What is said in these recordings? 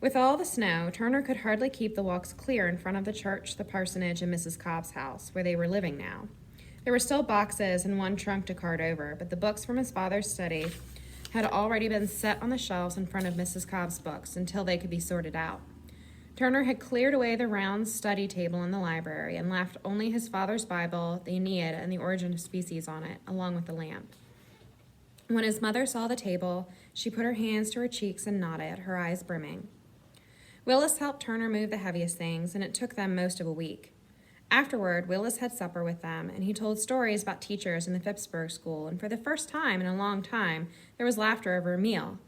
With all the snow, Turner could hardly keep the walks clear in front of the church, the parsonage, and Mrs. Cobb's house, where they were living now. There were still boxes and one trunk to cart over, but the books from his father's study had already been set on the shelves in front of Mrs. Cobb's books until they could be sorted out. Turner had cleared away the round study table in the library and left only his father's Bible, the Aeneid, and the Origin of Species on it, along with the lamp. When his mother saw the table, she put her hands to her cheeks and nodded, her eyes brimming. Willis helped Turner move the heaviest things, and it took them most of a week. Afterward, Willis had supper with them, and he told stories about teachers in the Phippsburg school, and for the first time in a long time, there was laughter over a meal,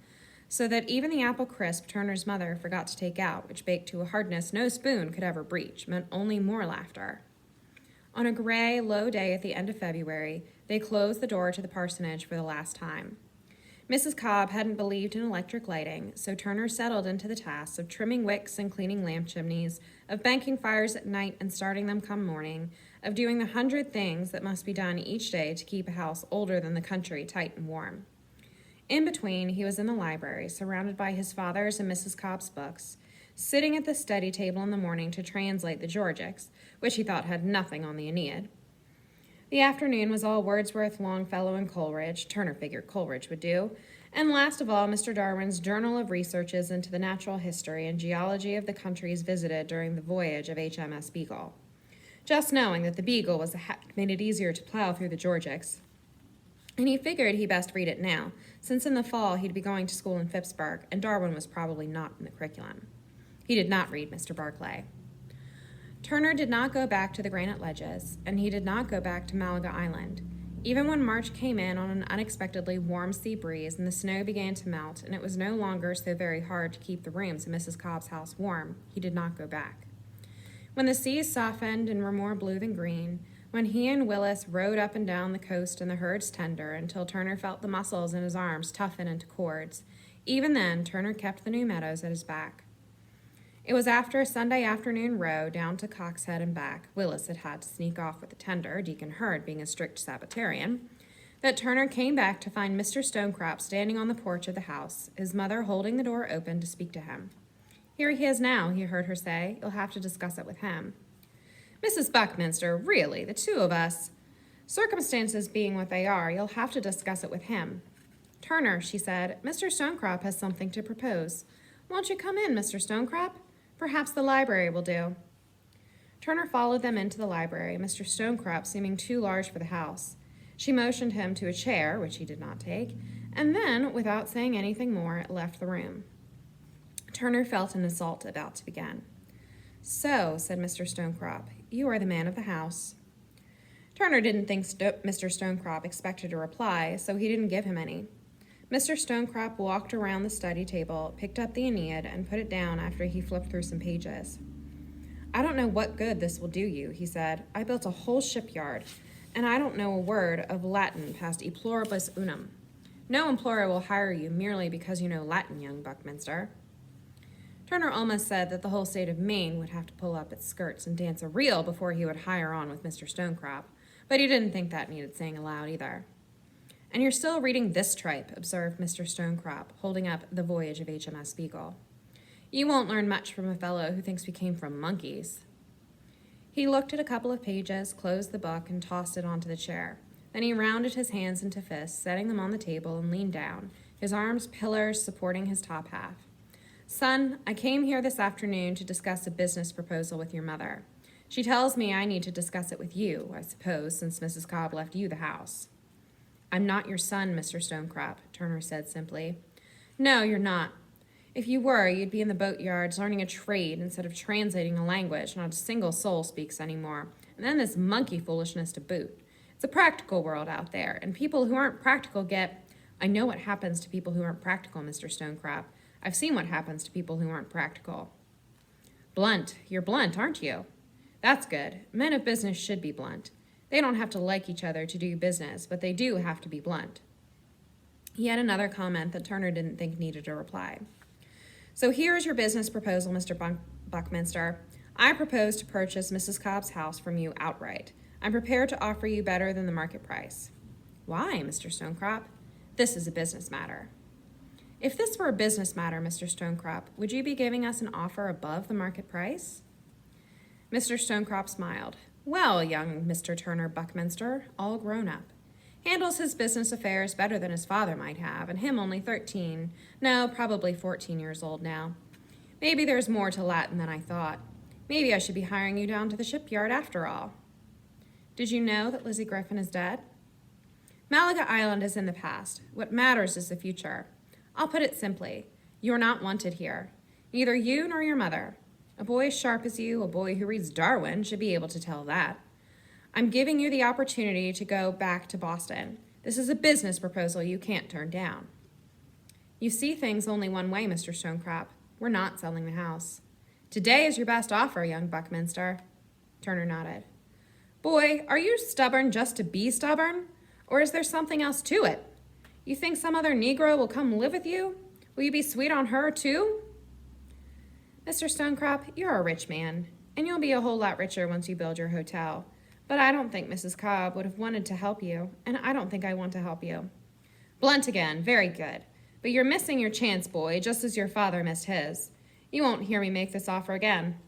so that even the apple crisp Turner's mother forgot to take out, which baked to a hardness no spoon could ever breach, meant only more laughter. On a gray, low day at the end of February, they closed the door to the parsonage for the last time. Mrs. Cobb hadn't believed in electric lighting, so Turner settled into the tasks of trimming wicks and cleaning lamp chimneys, of banking fires at night and starting them come morning, of doing the 100 things that must be done each day to keep a house older than the country tight and warm. In between, he was in the library, surrounded by his father's and Mrs. Cobb's books, sitting at the study table in the morning to translate the Georgics, which he thought had nothing on the Aeneid. The afternoon was all Wordsworth, Longfellow, and Coleridge. Turner figured Coleridge would do. And last of all, Mr. Darwin's Journal of Researches into the Natural History and Geology of the countries visited during the voyage of HMS Beagle. Just knowing that the Beagle was a hack made it easier to plow through the Georgics. And he figured he best read it now, since in the fall he'd be going to school in Phippsburg, and Darwin was probably not in the curriculum. He did not read Mr. Barclay. Turner did not go back to the granite ledges, and he did not go back to Malaga Island. Even when March came in on an unexpectedly warm sea breeze and the snow began to melt and it was no longer so very hard to keep the rooms in Mrs. Cobb's house warm, he did not go back. When the seas softened and were more blue than green, when he and Willis rode up and down the coast and the herds tender until Turner felt the muscles in his arms toughen into cords, even then Turner kept the New Meadows at his back. It was after a Sunday afternoon row down to Coxhead and back, Willis had had to sneak off with the tender, Deacon Hurd being a strict Sabbatarian, that Turner came back to find Mr. Stonecrop standing on the porch of the house, his mother holding the door open to speak to him. "Here he is now," he heard her say. "You'll have to discuss it with him." "Mrs. Buckminster, really, the two of us." "Circumstances being what they are, you'll have to discuss it with him." "Turner," she said, "Mr. Stonecrop has something to propose. Won't you come in, Mr. Stonecrop? Perhaps the library will do." Turner followed them into the library, Mr. Stonecrop seeming too large for the house. She motioned him to a chair, which he did not take, and then, without saying anything more, left the room. Turner felt an assault about to begin. "So," said Mr. Stonecrop, "you are the man of the house." Turner didn't think Mr. Stonecrop expected a reply, so he didn't give him any. Mr. Stonecrop walked around the study table, picked up the Aeneid, and put it down after he flipped through some pages. "I don't know what good this will do you," he said. "I built a whole shipyard, and I don't know a word of Latin past e pluribus unum. No employer will hire you merely because you know Latin, young Buckminster." Turner almost said that the whole state of Maine would have to pull up its skirts and dance a reel before he would hire on with Mr. Stonecrop, but he didn't think that needed saying aloud either. "And you're still reading this tripe," observed Mr. Stonecrop, holding up The Voyage of HMS Beagle. "You won't learn much from a fellow who thinks we came from monkeys." He looked at a couple of pages, closed the book, and tossed it onto the chair. Then he rounded his hands into fists, setting them on the table, and leaned down, his arms pillars supporting his top half. "Son, I came here this afternoon to discuss a business proposal with your mother. She tells me I need to discuss it with you, I suppose, since Mrs. Cobb left you the house." "I'm not your son, Mr. Stonecrop," Turner said simply. "No, you're not. If you were, you'd be in the boatyards learning a trade instead of translating a language not a single soul speaks anymore, and then this monkey foolishness to boot. It's a practical world out there, and people who aren't practical get—" "I know what happens to people who aren't practical, Mr. Stonecrop. I've seen what happens to people who aren't practical." "Blunt. You're blunt, aren't you?" "That's good. Men of business should be blunt. They don't have to like each other to do business, but they do have to be blunt." He had another comment that Turner didn't think needed a reply. "So here is your business proposal, Mr. Buckminster. I propose to purchase Mrs. Cobb's house from you outright. I'm prepared to offer you better than the market price." "Why, Mr. Stonecrop?" "This is a business matter." If this were a business matter, Mr. Stonecrop, would you be giving us an offer above the market price? Mr. Stonecrop smiled. Well, young Mr. Turner Buckminster, all grown up. Handles his business affairs better than his father might have, and him only 13. No, probably 14 years old now. Maybe there's more to Latin than I thought. Maybe I should be hiring you down to the shipyard after all. Did you know that Lizzie Griffin is dead? Malaga Island is in the past. What matters is the future. I'll put it simply. You're not wanted here. Neither you nor your mother. A boy as sharp as you, a boy who reads Darwin, should be able to tell that. I'm giving you the opportunity to go back to Boston. This is a business proposal you can't turn down. You see things only one way, Mr. Stonecrop. We're not selling the house. Today is your best offer, young Buckminster. Turner nodded. Boy, are you stubborn just to be stubborn? Or is there something else to it? You think some other Negro will come live with you? Will you be sweet on her, too? Mr. Stonecrop, you're a rich man, and you'll be a whole lot richer once you build your hotel. But I don't think Mrs. Cobb would have wanted to help you, and I don't think I want to help you. Blunt again, very good. But you're missing your chance, boy, just as your father missed his. You won't hear me make this offer again.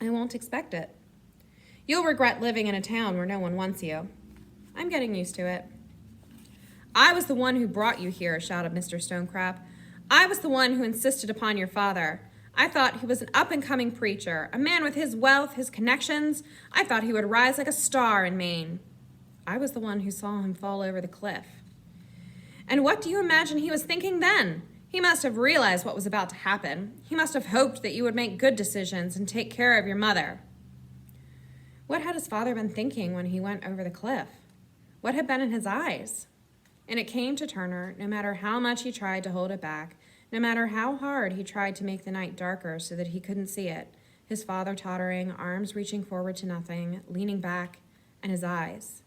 I won't expect it. You'll regret living in a town where no one wants you. I'm getting used to it. I was the one who brought you here, shouted Mr. Stonecrop. I was the one who insisted upon your father. I thought he was an up-and-coming preacher, a man with his wealth, his connections. I thought he would rise like a star in Maine. I was the one who saw him fall over the cliff. And what do you imagine he was thinking then? He must have realized what was about to happen. He must have hoped that you would make good decisions and take care of your mother. What had his father been thinking when he went over the cliff? What had been in his eyes? And it came to Turner, no matter how much he tried to hold it back, no matter how hard he tried to make the night darker so that he couldn't see it, his father tottering, arms reaching forward to nothing, leaning back, and his eyes.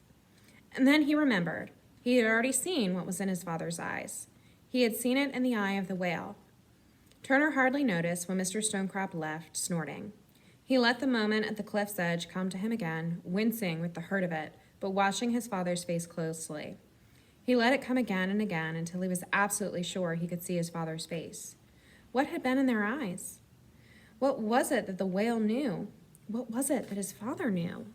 And then he remembered. He had already seen what was in his father's eyes. He had seen it in the eye of the whale. Turner hardly noticed when Mr. Stonecrop left, snorting. He let the moment at the cliff's edge come to him again, wincing with the hurt of it, but watching his father's face closely. He let it come again and again until he was absolutely sure he could see his father's face. What had been in their eyes? What was it that the whale knew? What was it that his father knew?